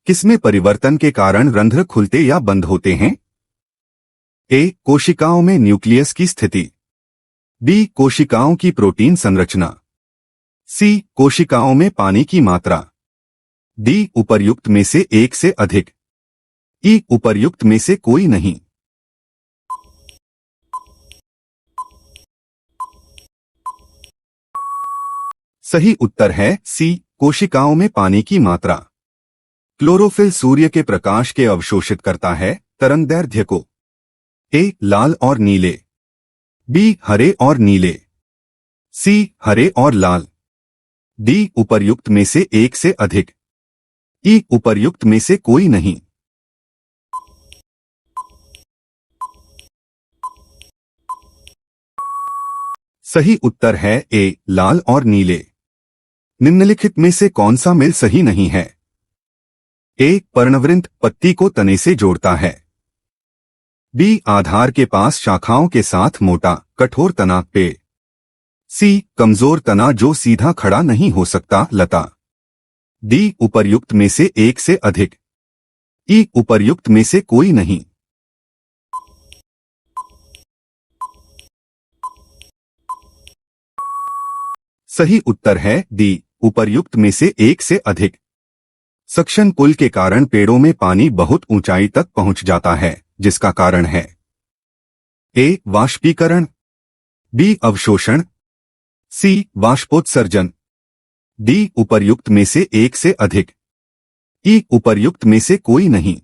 किसमें परिवर्तन के कारण रंध्र खुलते या बंद होते हैं? ए. कोशिकाओं में न्यूक्लियस की स्थिति। बी. कोशिकाओं की प्रोटीन संरचना। सी. कोशिकाओं में पानी की मात्रा। डी. उपर्युक्त में से एक से अधिक। ई. उपर्युक्त में से कोई नहीं। सही उत्तर है सी. कोशिकाओं में पानी की मात्रा। क्लोरोफिल सूर्य के प्रकाश के अवशोषित करता है। तरंगदैर्घ्य को। ए. लाल और नीले। बी. हरे और नीले। सी. हरे और लाल। डी. उपर्युक्त में से एक से अधिक। ई. उपर्युक्त में से कोई नहीं। सही उत्तर है ए. लाल और नीले। निम्नलिखित में से कौन सा मिल सही नहीं है? ए. पर्णवृंत पत्ती को तने से जोड़ता है। बी. आधार के पास शाखाओं के साथ मोटा कठोर तना पे। सी. कमजोर तना जो सीधा खड़ा नहीं हो सकता लता। डी. उपर्युक्त में से एक से अधिक। ई. उपर्युक्त में से कोई नहीं। सही उत्तर है डी. उपर्युक्त में से एक से अधिक। सक्शन पुल के कारण पेड़ों में पानी बहुत ऊंचाई तक पहुंच जाता है, जिसका कारण है ए. वाष्पीकरण। बी. अवशोषण। सी. वाष्पोत्सर्जन। डी. उपर्युक्त में से एक से अधिक। ई. उपर्युक्त में से कोई नहीं।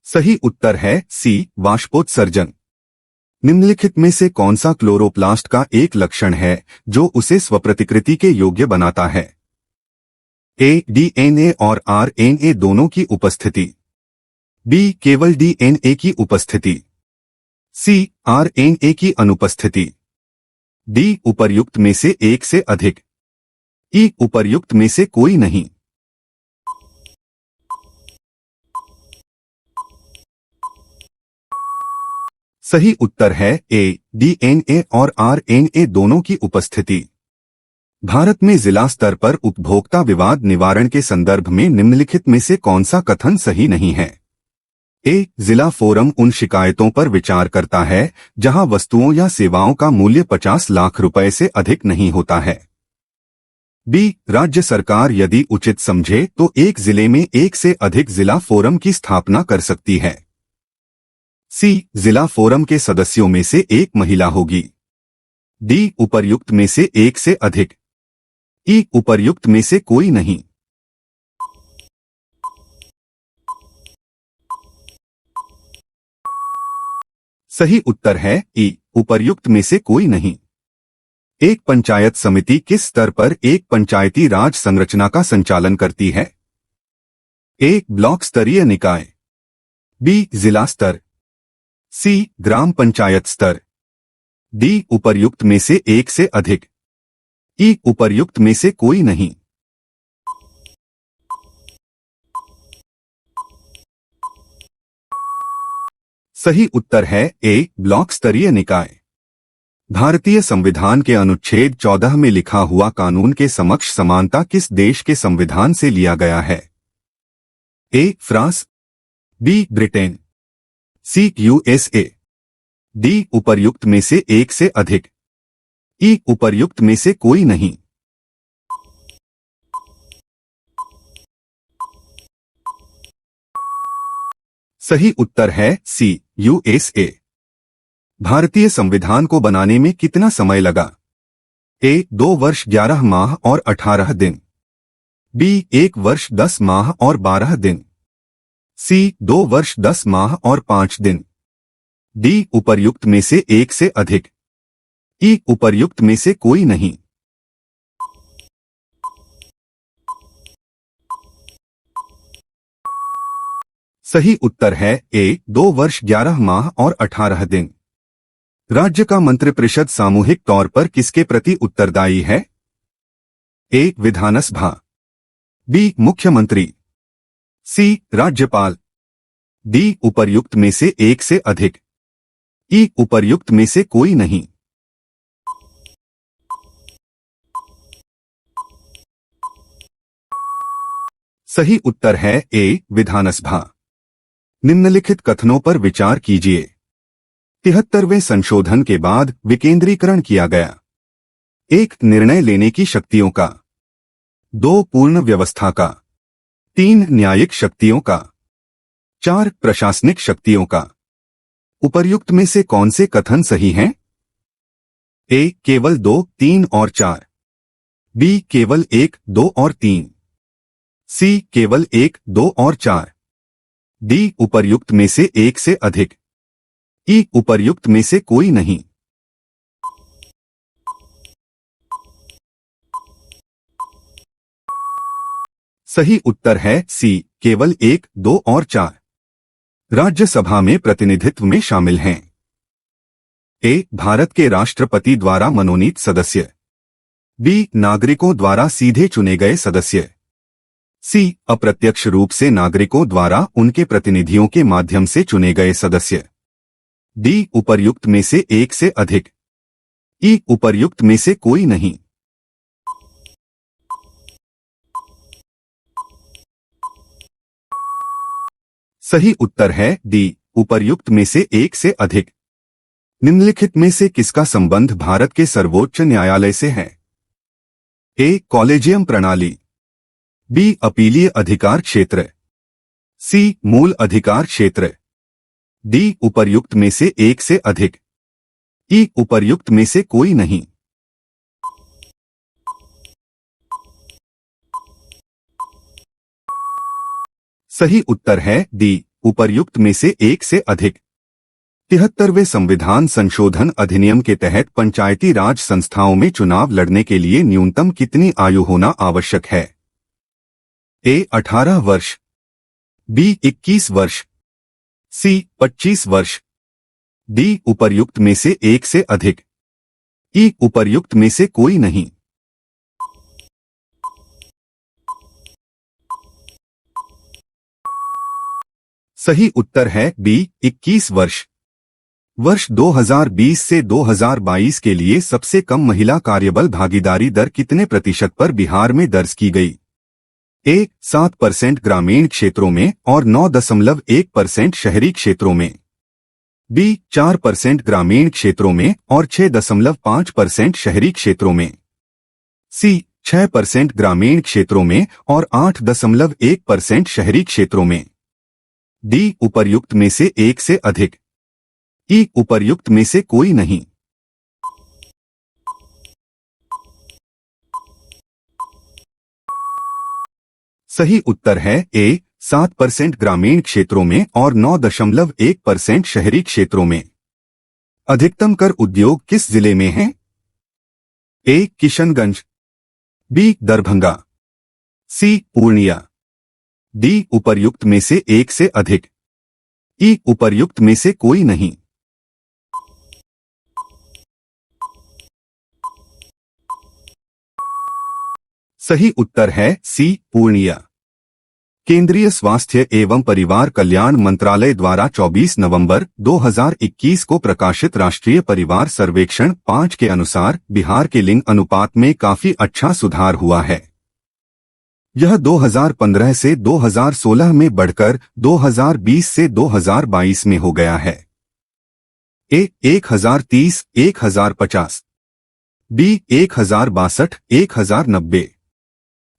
सही उत्तर है सी. वाष्पोत्सर्जन। निम्नलिखित में से कौन सा क्लोरोप्लास्ट का एक लक्षण है जो उसे स्वप्रतिकृति के योग्य बनाता है? ए. डीएनए और आरएनए दोनों की उपस्थिति। बी. केवल डीएनए की उपस्थिति। सी. आरएनए की अनुपस्थिति। डी. उपर्युक्त में से एक से अधिक। ई. उपर्युक्त में से कोई नहीं। सही उत्तर है ए. डीएनए और आरएनए दोनों की उपस्थिति। भारत में जिला स्तर पर उपभोक्ता विवाद निवारण के संदर्भ में निम्नलिखित में से कौन सा कथन सही नहीं है? ए. जिला फोरम उन शिकायतों पर विचार करता है जहां वस्तुओं या सेवाओं का मूल्य 50 लाख रुपए से अधिक नहीं होता है। बी. राज्य सरकार यदि उचित समझे तो एक जिले में एक से अधिक जिला फोरम की स्थापना कर सकती है। सी. जिला फोरम के सदस्यों में से एक महिला होगी। डी. उपर्युक्त में से एक से अधिक। ई. उपर्युक्त में से कोई नहीं। सही उत्तर है ई. उपर्युक्त में से कोई नहीं। एक पंचायत समिति किस स्तर पर एक पंचायती राज संरचना का संचालन करती है? ए. ब्लॉक स्तरीय निकाय। बी. जिला स्तर। सी. ग्राम पंचायत स्तर। डी. उपर्युक्त में से एक से अधिक। ई. उपर्युक्त में से कोई नहीं। सही उत्तर है ए. ब्लॉक स्तरीय निकाय। भारतीय संविधान के अनुच्छेद 14 में लिखा हुआ कानून के समक्ष समानता किस देश के संविधान से लिया गया है? ए. फ्रांस। बी. ब्रिटेन। सी. यूएसए। डी. उपर्युक्त में से एक से अधिक। ई. उपर्युक्त में से कोई नहीं। सही उत्तर है सी. यूएसए। भारतीय संविधान को बनाने में कितना समय लगा? ए. 2 वर्ष 11 माह और 18 दिन। बी. 1 वर्ष 10 माह और 12 दिन। सी. 2 वर्ष 10 माह और 5 दिन। डी. उपर्युक्त में से एक से अधिक। ई. उपर्युक्त में से कोई नहीं। सही उत्तर है ए. 2 वर्ष 11 माह और 18 दिन। राज्य का मंत्रिपरिषद सामूहिक तौर पर किसके प्रति उत्तरदायी है? ए. विधानसभा। बी. मुख्यमंत्री। सी. राज्यपाल। डी. उपर्युक्त में से एक से अधिक। ई. उपर्युक्त में से कोई नहीं। सही उत्तर है ए विधानसभा। निम्नलिखित कथनों पर विचार कीजिए। 73वें संशोधन के बाद विकेंद्रीकरण किया गया। 1 निर्णय लेने की शक्तियों का, 2 पूर्ण व्यवस्था का, 3 न्यायिक शक्तियों का, 4 प्रशासनिक शक्तियों का। उपर्युक्त में से कौन से कथन सही हैं? ए केवल 2, 3 और 4, बी केवल 1, 2 और 3, सी केवल 1, 2 और 4, डी उपर्युक्त में से एक से अधिक, ई उपर्युक्त में से कोई नहीं। सही उत्तर है सी केवल 1, 2 और 4। राज्यसभा में प्रतिनिधित्व में शामिल हैं। ए भारत के राष्ट्रपति द्वारा मनोनीत सदस्य, बी नागरिकों द्वारा सीधे चुने गए सदस्य, सी अप्रत्यक्ष रूप से नागरिकों द्वारा उनके प्रतिनिधियों के माध्यम से चुने गए सदस्य, डी उपर्युक्त में से एक से अधिक, ई उपर्युक्त में से कोई नहीं। सही उत्तर है डी उपर्युक्त में से एक से अधिक। निम्नलिखित में से किसका संबंध भारत के सर्वोच्च न्यायालय से है? ए कॉलेजियम प्रणाली, बी अपीलीय अधिकार क्षेत्र, सी मूल अधिकार क्षेत्र, डी उपर्युक्त में से एक से अधिक, ई उपर्युक्त में से कोई नहीं। सही उत्तर है डी उपर्युक्त में से एक से अधिक। 73वें संविधान संशोधन अधिनियम के तहत पंचायती राज संस्थाओं में चुनाव लड़ने के लिए न्यूनतम कितनी आयु होना आवश्यक है? ए 18 वर्ष, बी 21 वर्ष, सी 25 वर्ष, डी उपर्युक्त में से एक से अधिक, ई उपर्युक्त में से कोई नहीं। सही उत्तर है बी 21 वर्ष। वर्ष 2020 से 2022 के लिए सबसे कम महिला कार्यबल भागीदारी दर कितने प्रतिशत पर बिहार में दर्ज की गई? ए 7% ग्रामीण क्षेत्रों में और 9.1% शहरी क्षेत्रों में, बी 4% ग्रामीण क्षेत्रों में और 6.5% शहरी क्षेत्रों में, सी 6% ग्रामीण क्षेत्रों में और 8.1% शहरी क्षेत्रों में, डी उपर्युक्त में से एक से अधिक, ई उपर्युक्त में से कोई नहीं। सही उत्तर है ए 7% ग्रामीण क्षेत्रों में और 9.1% शहरी क्षेत्रों में। अधिकतम कर उद्योग किस जिले में है? ए किशनगंज, बी दरभंगा, सी पूर्णिया, डी उपर्युक्त में से एक से अधिक, ई उपर्युक्त में से कोई नहीं। सही उत्तर है सी पूर्णिया। केंद्रीय स्वास्थ्य एवं परिवार कल्याण मंत्रालय द्वारा 24 नवंबर 2021 को प्रकाशित राष्ट्रीय परिवार सर्वेक्षण 5 के अनुसार बिहार के लिंग अनुपात में काफी अच्छा सुधार हुआ है। यह 2015 से 2016 में बढ़कर 2020 से 2022 में हो गया है। ए 1030, 1050, बी 1062, 1090,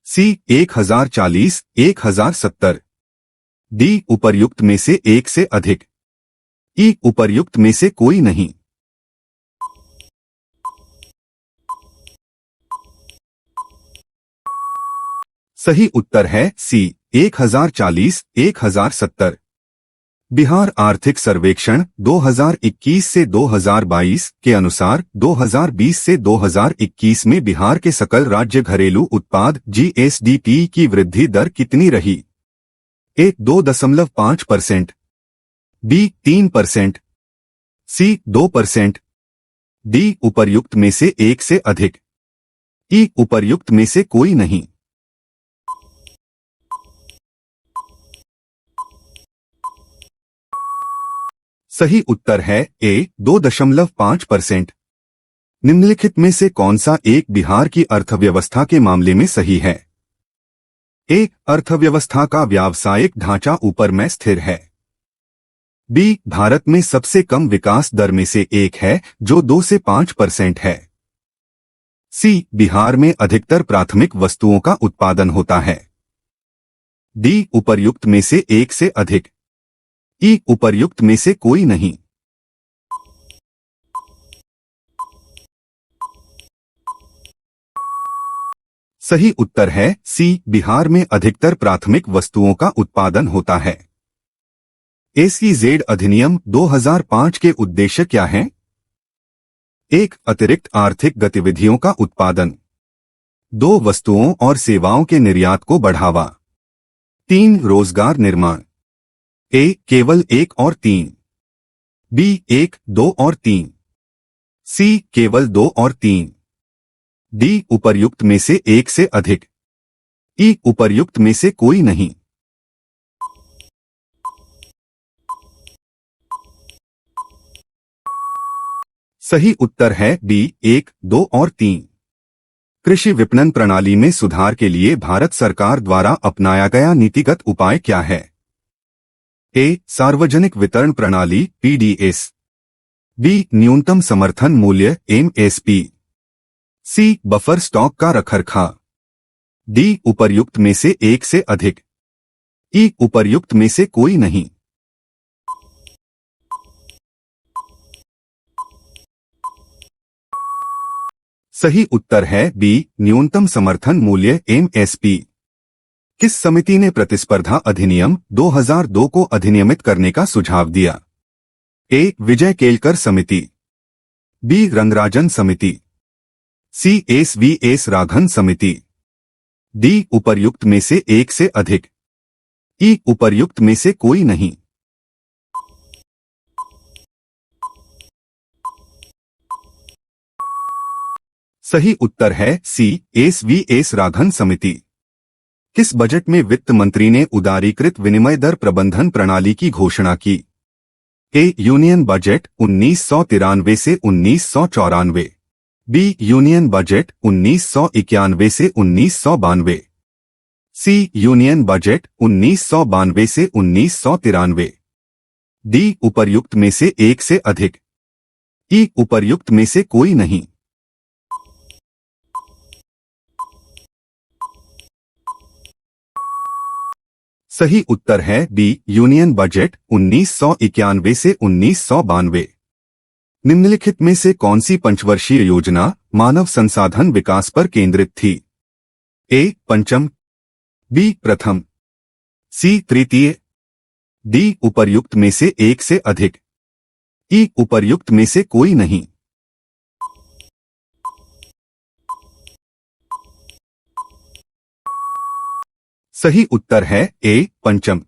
सी 1040, 1070, डी उपर्युक्त में से एक से अधिक, ई उपर्युक्त में से कोई नहीं। सही उत्तर है सी 1040, 1070। बिहार आर्थिक सर्वेक्षण 2021 से 2022 के अनुसार 2020 से 2021 में बिहार के सकल राज्य घरेलू उत्पाद जीएसडीपी की वृद्धि दर कितनी रही? ए 2.5%, बी 3%, सी 2%, डी उपर्युक्त में से एक से अधिक, ई उपर्युक्त में से कोई नहीं। सही उत्तर है ए 2.5%। निम्नलिखित में से कौन सा एक बिहार की अर्थव्यवस्था के मामले में सही है? ए, अर्थव्यवस्था का व्यावसायिक ढांचा ऊपर में स्थिर है। बी, भारत में सबसे कम विकास दर में से एक है जो 2 से 5% है। सी, बिहार में अधिकतर प्राथमिक वस्तुओं का उत्पादन होता है। डी, उपर्युक्त में से एक से अधिक। ई, उपर्युक्त में से कोई नहीं। सही उत्तर है सी, बिहार में अधिकतर प्राथमिक वस्तुओं का उत्पादन होता है। एसीजेड अधिनियम 2005 के उद्देश्य क्या हैं? एक, अतिरिक्त आर्थिक गतिविधियों का उत्पादन। दो, वस्तुओं और सेवाओं के निर्यात को बढ़ावा। तीन, रोजगार निर्माण। ए, केवल 1 और 3। बी, 1, 2 और 3। सी, केवल 2 और 3। डी, उपर्युक्त में से एक से अधिक। ई, उपर्युक्त में से कोई नहीं। सही उत्तर है बी, 1, 2 और 3। कृषि विपणन प्रणाली में सुधार के लिए भारत सरकार द्वारा अपनाया गया नीतिगत उपाय क्या है? ए, सार्वजनिक वितरण प्रणाली पीडीएस। बी, न्यूनतम समर्थन मूल्य एमएसपी। सी, बफर स्टॉक का रखरखाव। डी, उपर्युक्त में से एक से अधिक। ई, उपर्युक्त में से कोई नहीं। सही उत्तर है बी, न्यूनतम समर्थन मूल्य एमएसपी। किस समिति ने प्रतिस्पर्धा अधिनियम 2002 को अधिनियमित करने का सुझाव दिया? ए, विजय केलकर समिति। बी, रंगराजन समिति। सी, एस राघन समिति। डी, उपर्युक्त में से एक से अधिक। ई, उपर्युक्त में से कोई नहीं। सही उत्तर है सी, एस राघन समिति। किस बजट में वित्त मंत्री ने उदारीकृत विनिमय दर प्रबंधन प्रणाली की घोषणा की? ए, यूनियन बजट 1993 से 1994। बी, यूनियन बजट 1991 से 1992। सी, यूनियन बजट 1992 से 1993। डी, उपर्युक्त में से एक से अधिक। ई, उपर्युक्त में से कोई नहीं। सही उत्तर है बी, यूनियन बजट 1991 से 1992। निम्नलिखित में से कौन सी पंचवर्षीय योजना मानव संसाधन विकास पर केंद्रित थी? ए, पंचम। बी, प्रथम। सी, तृतीय। डी, उपर्युक्त में से एक से अधिक। ई, उपर्युक्त में से कोई नहीं। सही उत्तर है ए, पंचम।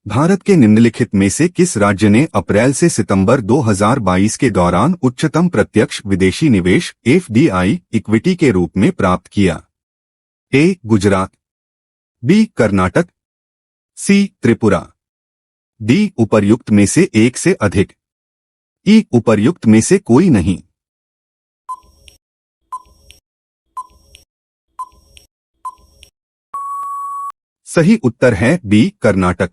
भारत के निम्नलिखित में से किस राज्य ने अप्रैल से सितंबर 2022 के दौरान उच्चतम प्रत्यक्ष विदेशी निवेश एफडीआई इक्विटी के रूप में प्राप्त किया? ए, गुजरात। बी, कर्नाटक। सी, त्रिपुरा। डी, उपर्युक्त में से एक से अधिक। ई, उपर्युक्त में से कोई नहीं। सही उत्तर है बी, कर्नाटक।